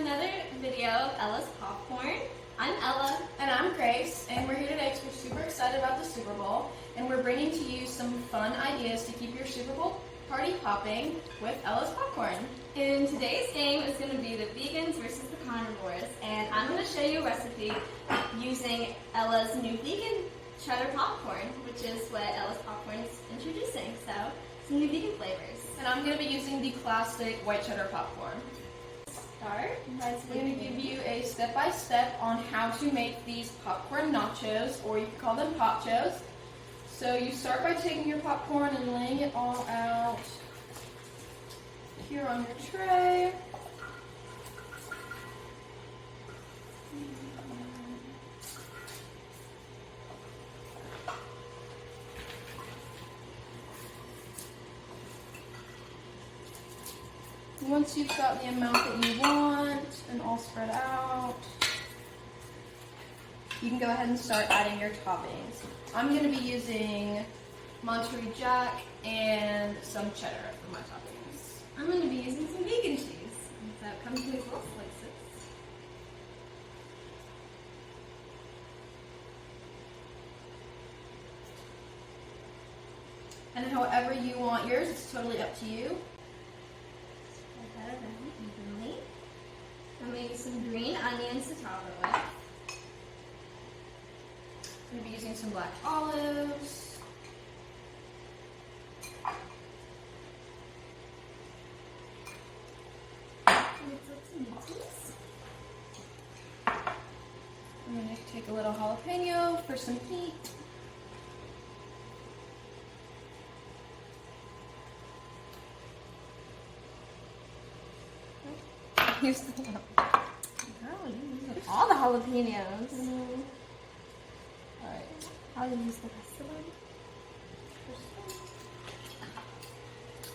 to another video of Ella's Popcorn. I'm Ella. And I'm Grace, and we're here today because we're super excited about the Super Bowl, and we're bringing to you some fun ideas to keep your Super Bowl party popping with Ella's Popcorn. And today's game is going to be the vegans versus the carnivores, and I'm going to show you a recipe using Ella's new Vegan Cheddar Popcorn, which is what Ella's Popcorn is introducing, so some new vegan flavors. And I'm going to be using the classic White Cheddar Popcorn. Start. We're going to give you a step-by-step on how to make these popcorn nachos, or you can call them Pop-Chos. So you start by taking your popcorn and laying it all out here on your tray. Once you've got the amount that you want and all spread out, you can go ahead and start adding your toppings. I'm going to be using Monterey Jack and some cheddar for my toppings. I'm going to be using some vegan cheese. So it comes in these little slices. And however you want yours, it's totally up to you. Spread that around evenly. I'm going to use some green onions to top it with. I'm going to be using some black olives. I'm going to take a little jalapeno for some heat. Here's the girl, you use all the jalapenos. Alright. I'll use the rest of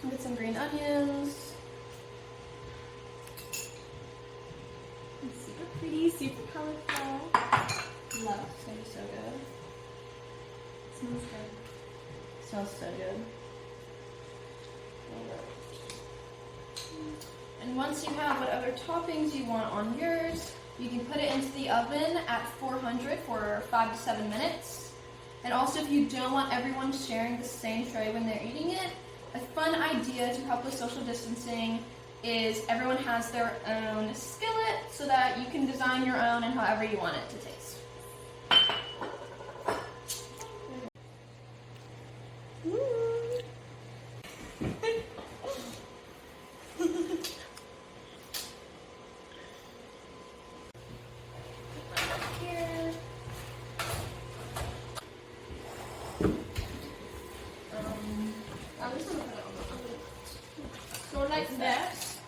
them. Get some green onions. It's super pretty, super colorful. Love. It's going to be so good. It smells good. Smells so good. And once you have whatever toppings you want on yours, you can put it into the oven at 400 for 5 to 7 minutes. And also, if you don't want everyone sharing the same tray when they're eating it, a fun idea to help with social distancing is everyone has their own skillet so that you can design your own and however you want it to taste. I'm just going to put it on the oven. So like this.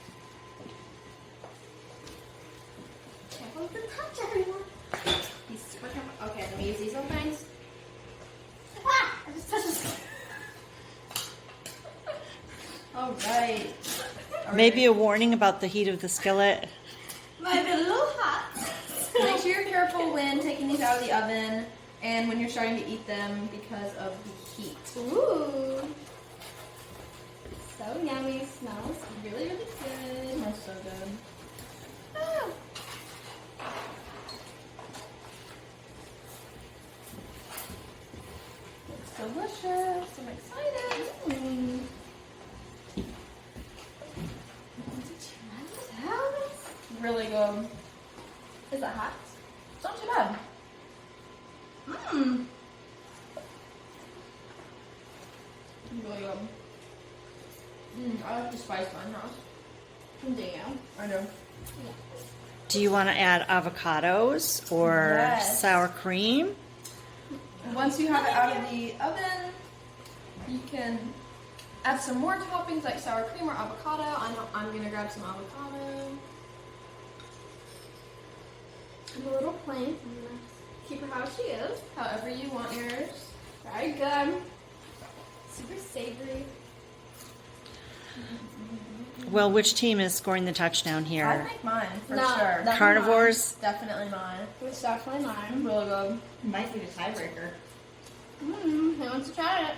Careful with the touch, everyone. He's super careful. Okay, let me use these little things. Ah! I just touched this. All right. Maybe a warning about the heat of the skillet. Might be a little hot. Make sure you're careful when taking these out of the oven and when you're starting to eat them because of the heat. Ooh. So yummy. Smells really, really good. Smells so good. Oh. It's delicious. I'm excited. Really good. Is it hot? It's not too bad. Mmm. Really good. I like to spice mine house. Damn. I know. Do you want to add avocados or Yes. sour cream? And once you have it out of the oven, you can add some more toppings like sour cream or avocado. I'm gonna grab some avocado. I'm a little plain. I'm gonna keep her how she is. However you want yours. Very good. Super savory. Well, which team is scoring the touchdown I here? think mine for No, sure. definitely Carnivores? Definitely mine. It's definitely mine. Really good. Might be the tiebreaker. Who wants to try it?